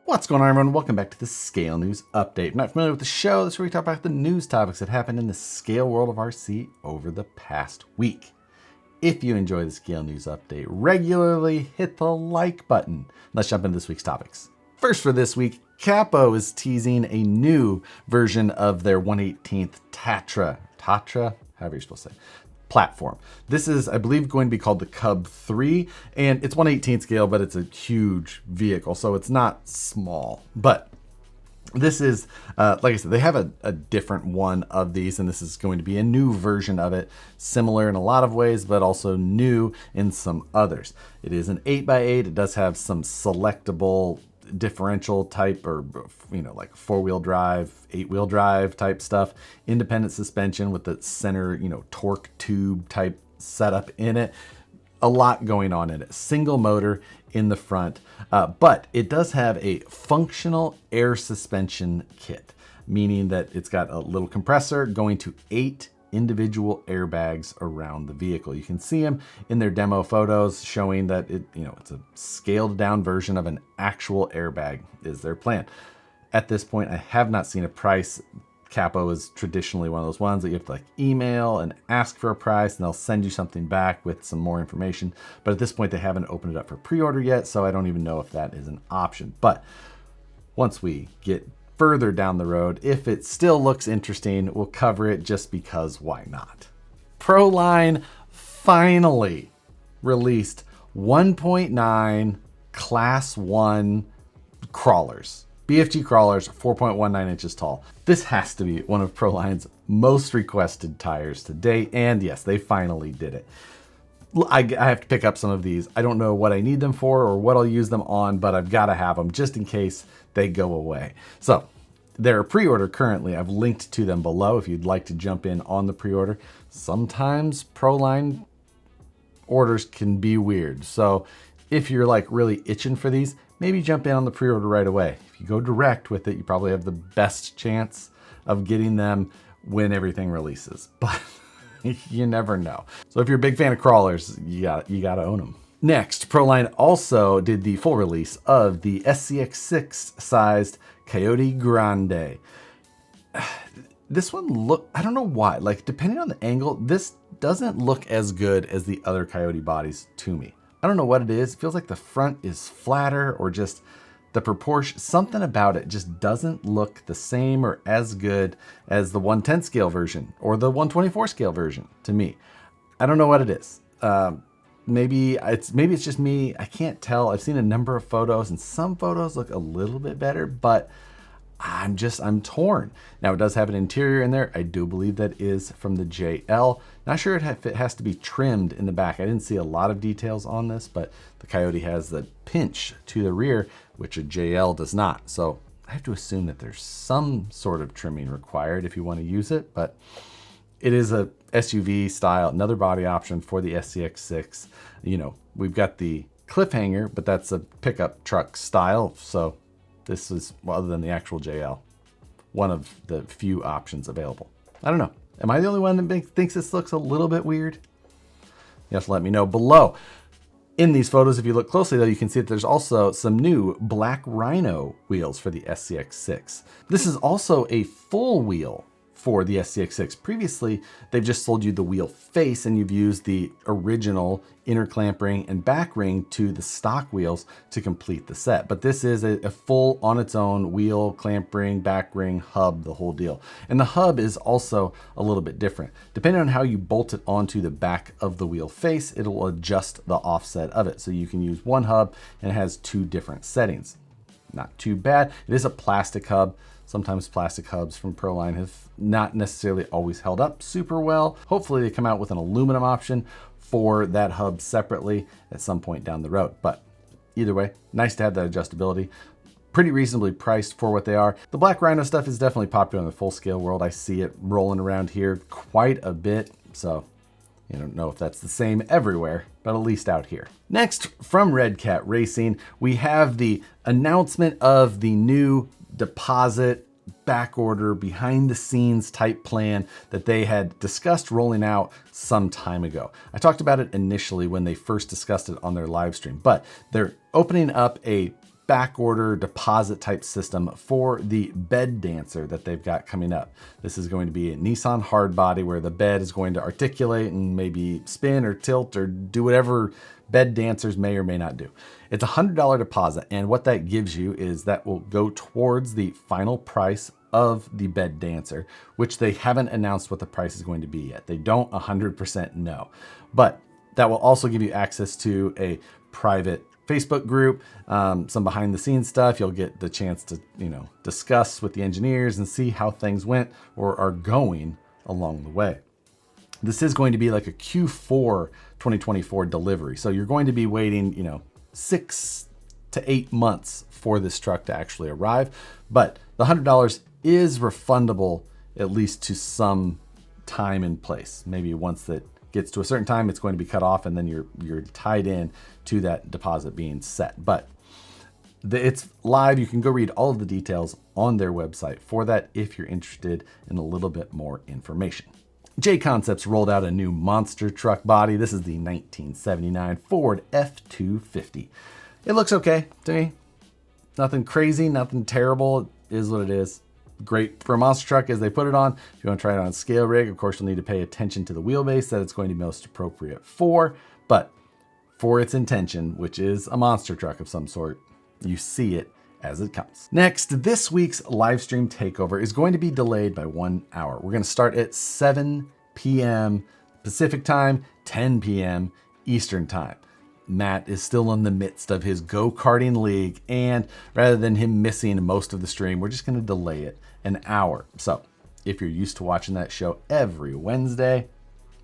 What's going on, everyone? Welcome back to the Scale News Update. If you're not familiar with the show, this is where we talk about the news topics that happened in the scale world of RC over the past week. If you enjoy the Scale News Update regularly, hit the like button. Let's jump into this week's topics. First for this week, Capo is teasing a new version of their 1/18th Tatra, however you're supposed to say, platform. This is, I believe, going to be called the Cub 3, and it's 1/18 scale, but it's a huge vehicle, so it's not small. But this is, like I said, they have a different one of these, and this is going to be a new version of it, similar in a lot of ways, but also new in some others. It is an 8x8. It does have some selectable differential type, or like 4-wheel drive, 8-wheel drive type stuff, independent suspension with the center torque tube type setup in it. A lot going on in it. Single motor in the front, but it does have a functional air suspension kit, meaning that it's got a little compressor going to 8 individual airbags around the vehicle. You can see them in their demo photos showing that it's a scaled down version of an actual airbag is their plan. At this point, I have not seen a price. Capo is traditionally one of those ones that you have to email and ask for a price, and they'll send you something back with some more information. But at this point, they haven't opened it up for pre-order yet, so I don't even know if that is an option. But once we get further down the road, if it still looks interesting, we'll cover it just because why not? Proline finally released 1.9 Class 1 crawlers. BFG crawlers, 4.19 inches tall. This has to be one of Proline's most requested tires to date, and yes, they finally did it. I have to pick up some of these. I don't know what I need them for or what I'll use them on, but I've got to have them just in case they go away. So they're a pre-order currently. I've linked to them below if you'd like to jump in on the pre-order. Sometimes Proline orders can be weird. So if you're really itching for these, maybe jump in on the pre-order right away. If you go direct with it, you probably have the best chance of getting them when everything releases. But you never know. So if you're a big fan of crawlers, you gotta own them. Next, Proline also did the full release of the SCX6 sized Coyote Grande. This one I don't know why, depending on the angle, this doesn't look as good as the other Coyote bodies to me. I don't know what it is. It feels like the front is flatter, or just the proportion, something about it just doesn't look the same or as good as the 1/10 scale version or the 1/24 scale version to me. I don't know what it is. Maybe it's just me. I can't tell. I've seen a number of photos, and some photos look a little bit better, but I'm torn. Now, it does have an interior in there. I do believe that is from the JL. Not sure if it has to be trimmed in the back. I didn't see a lot of details on this, but the Coyote has the pinch to the rear, which a JL does not. So I have to assume that there's some sort of trimming required if you want to use it, but it is a SUV style, another body option for the SCX6. We've got the cliffhanger, but that's a pickup truck style. So this is, well, other than the actual JL, one of the few options available. I don't know. Am I the only one that thinks this looks a little bit weird? You have to let me know below. In these photos, if you look closely, though, you can see that there's also some new black Rhino wheels for the SCX6. This is also a full wheel for the SCX6. Previously, they've just sold you the wheel face, and you've used the original inner clamp ring and back ring to the stock wheels to complete the set. But this is a full on its own wheel, clamp ring, back ring, hub, the whole deal. And the hub is also a little bit different. Depending on how you bolt it onto the back of the wheel face, it'll adjust the offset of it. So you can use one hub, and it has 2 different settings. Not too bad. It is a plastic hub. Sometimes plastic hubs from Proline have not necessarily always held up super well. Hopefully they come out with an aluminum option for that hub separately at some point down the road. But either way, nice to have that adjustability. Pretty reasonably priced for what they are. The Black Rhino stuff is definitely popular in the full scale world. I see it rolling around here quite a bit. So I don't know if that's the same everywhere, but at least out here. Next, from Redcat Racing, we have the announcement of the new deposit back order behind the scenes type plan that they had discussed rolling out some time ago. I talked about it initially when they first discussed it on their live stream, but they're opening up a back order deposit type system for the bed dancer that they've got coming up. This is going to be a Nissan Hardbody where the bed is going to articulate and maybe spin or tilt or do whatever bed dancers may or may not do. It's a $100 deposit, and what that gives you is that will go towards the final price of the bed dancer, which they haven't announced what the price is going to be yet. They don't 100% know, but that will also give you access to a private Facebook group, some behind the scenes stuff. You'll get the chance to, discuss with the engineers and see how things went or are going along the way. This is going to be like a Q4 2024 delivery. So you're going to be waiting, 6 to 8 months for this truck to actually arrive. But the $100 is refundable, at least to some time and place. Maybe once that gets to a certain time, it's going to be cut off, and then you're tied in to that deposit being set. But it's live. You can go read all of the details on their website for that if you're interested in a little bit more information. J Concepts rolled out a new monster truck body. This is the 1979 Ford F-250. It looks okay to me. Nothing crazy, nothing terrible. It is what it is. Great for a monster truck as they put it on. If you want to try it on a scale rig, of course, you'll need to pay attention to the wheelbase that it's going to be most appropriate for. But for its intention, which is a monster truck of some sort, you see it as it comes. Next, this week's live stream takeover is going to be delayed by 1 hour. We're going to start at 7 p.m. Pacific time, 10 p.m. Eastern time. Matt is still in the midst of his go-karting league, and rather than him missing most of the stream, we're just going to delay it an hour. So if you're used to watching that show every Wednesday,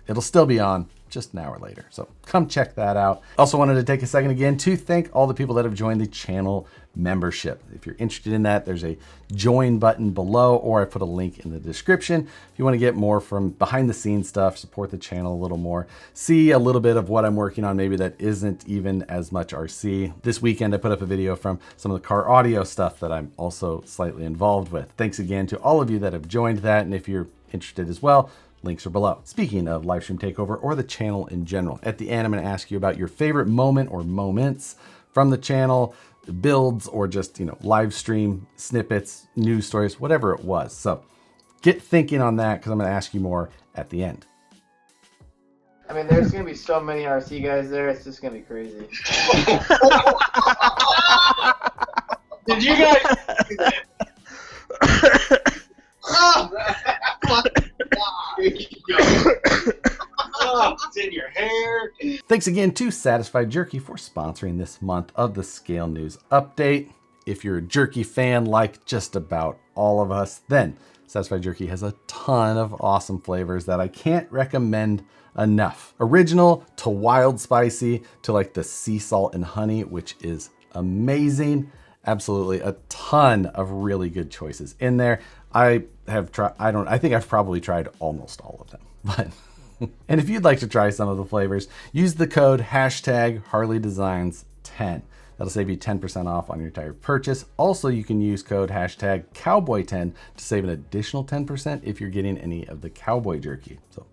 it'll still be on just an hour later. So come check that out. Also wanted to take a second again to thank all the people that have joined the channel membership. If you're interested in that, there's a join button below, or I put a link in the description. If you want to get more from behind the scenes stuff, support the channel a little more, see a little bit of what I'm working on, maybe that isn't even as much RC. This weekend, I put up a video from some of the car audio stuff that I'm also slightly involved with. Thanks again to all of you that have joined that. And if you're interested as well, links are below. Speaking of Livestream Takeover or the channel in general, at the end, I'm going to ask you about your favorite moment or moments from the channel, builds, or just, live stream snippets, news stories, whatever it was. So get thinking on that, because I'm going to ask you more at the end. I mean, there's going to be so many RC guys there, it's just going to be crazy. Did you guys... Oh, it's in your hair. Thanks again to Satisfied Jerky for sponsoring this month of the Scale News Update. If you're a jerky fan like just about all of us, then Satisfied Jerky has a ton of awesome flavors that I can't recommend enough. Original to wild spicy to like the sea salt and honey, which is amazing. Absolutely a ton of really good choices in there. I think I've probably tried almost all of them, but and if you'd like to try some of the flavors, use the code #HarleyDesigns10. That'll save you 10% off on your entire purchase. Also, you can use code #Cowboy10 to save an additional 10% if you're getting any of the cowboy jerky. So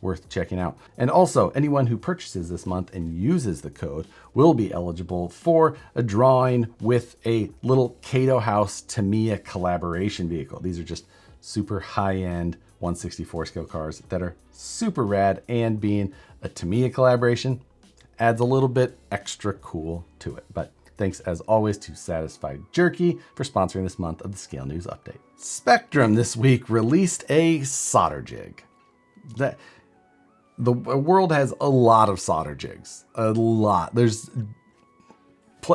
worth checking out. And also, anyone who purchases this month and uses the code will be eligible for a drawing with a little Cato House Tamiya collaboration vehicle. These are just super high-end 164 scale cars that are super rad, and being a Tamiya collaboration adds a little bit extra cool to it. But thanks as always to Satisfied Jerky for sponsoring this month of the Scale News Update. Spectrum this week released a solder jig. The world has a lot of solder jigs, a lot. There's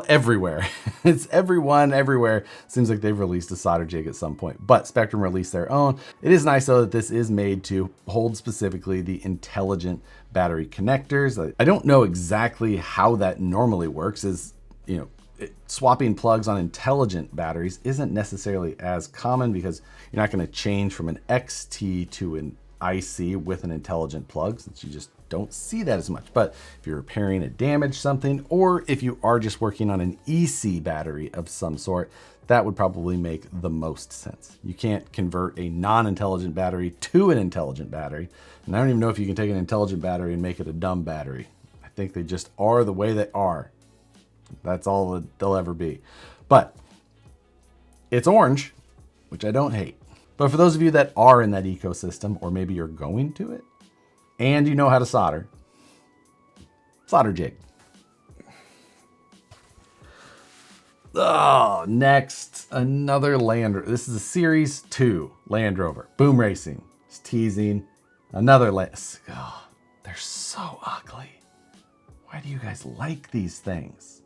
everywhere. It's everyone, everywhere. Seems like they've released a solder jig at some point, but Spectrum released their own. It is nice though that this is made to hold specifically the intelligent battery connectors. I don't know exactly how that normally works, swapping plugs on intelligent batteries isn't necessarily as common because you're not going to change from an XT to an IC with an intelligent plug, since you just don't see that as much. But if you're repairing a damaged something, or if you are just working on an EC battery of some sort, that would probably make the most sense. You can't convert a non-intelligent battery to an intelligent battery. And I don't even know if you can take an intelligent battery and make it a dumb battery. I think they just are the way they are. That's all that they'll ever be. But it's orange, which I don't hate. But for those of you that are in that ecosystem, or maybe you're going to it, and you know how to solder, solder jig. Oh, next, another Land Rover. This is a Series 2 Land Rover. Boom Racing. It's teasing another Oh, they're so ugly. Why do you guys like these things?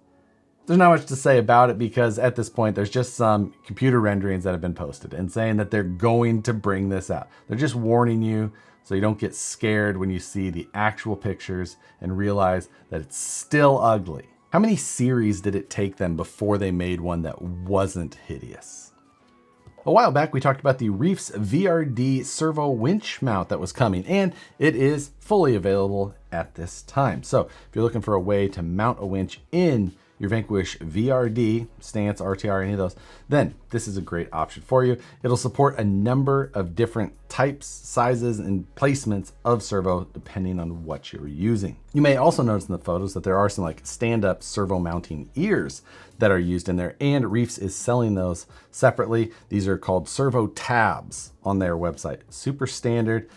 There's not much to say about it because at this point, there's just some computer renderings that have been posted and saying that they're going to bring this out. They're just warning you so you don't get scared when you see the actual pictures and realize that it's still ugly. How many series did it take them before they made one that wasn't hideous? A while back, we talked about the Reefs VRD servo winch mount that was coming, and it is fully available at this time. So if you're looking for a way to mount a winch in your Vanquish VRD, Stance, RTR, any of those, then this is a great option for you. It'll support a number of different types, sizes, and placements of servo depending on what you're using. You may also notice in the photos that there are some like stand-up servo mounting ears that are used in there, and Reefs is selling those separately. These are called servo tabs on their website. Super standard.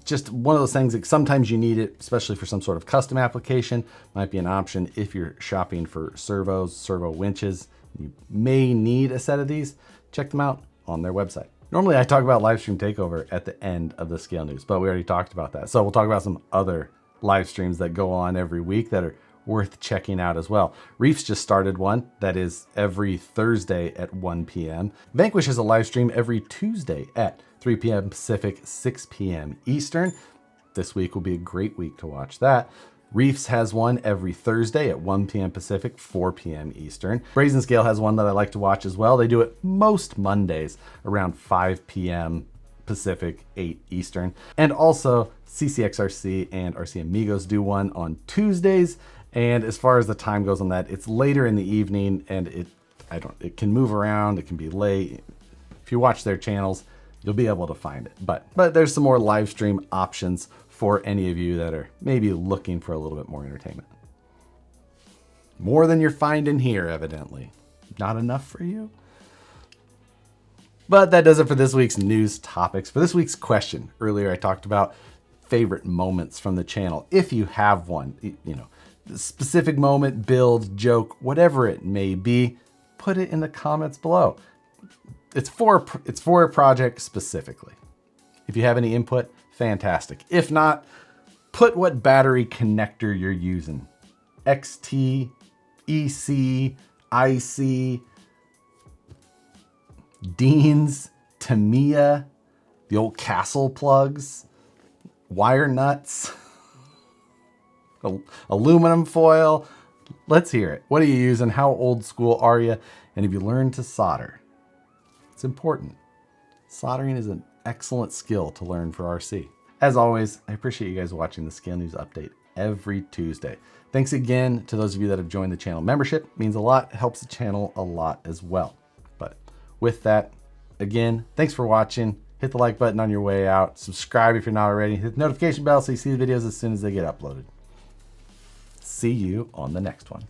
Just one of those things that sometimes you need it, especially for some sort of custom application. Might be an option if you're shopping for servos, servo winches. You may need a set of these. Check them out on their website. Normally I talk about Livestream Takeover at the end of the scale news, but we already talked about that. So we'll talk about some other live streams that go on every week that are worth checking out as well. Reefs just started one that is every Thursday at 1 p.m. Vanquish has a live stream every Tuesday at 3 p.m. Pacific, 6 p.m. Eastern. This week will be a great week to watch that. Reefs has one every Thursday at 1 p.m. Pacific, 4 p.m. Eastern. Brazen Scale has one that I like to watch as well. They do it most Mondays around 5 p.m. Pacific, 8 Eastern. And also CCXRC and RC Amigos do one on Tuesdays. And as far as the time goes on that, it's later in the evening and it can move around, it can be late. If you watch their channels, you'll be able to find it. But there's some more live stream options for any of you that are maybe looking for a little bit more entertainment. More than you're finding here, evidently. Not enough for you? But that does it for this week's news topics. For this week's question, earlier I talked about favorite moments from the channel. If you have one, you know, specific moment, build, joke, whatever it may be, put it in the comments below. It's for a project specifically. If you have any input, fantastic. If not, put what battery connector you're using. XT, EC, IC, Dean's, Tamiya, the old Castle plugs, wire nuts, aluminum foil. Let's hear it. What are you using? How old school are you? And have you learned to solder? It's important. Soldering is an excellent skill to learn for RC. As always, I appreciate you guys watching the Scale News Update every Tuesday. Thanks again to those of you that have joined the channel membership. It means a lot. It helps the channel a lot as well. But with that, again, thanks for watching. Hit the like button on your way out. Subscribe if you're not already. Hit the notification bell so you see the videos as soon as they get uploaded. See you on the next one.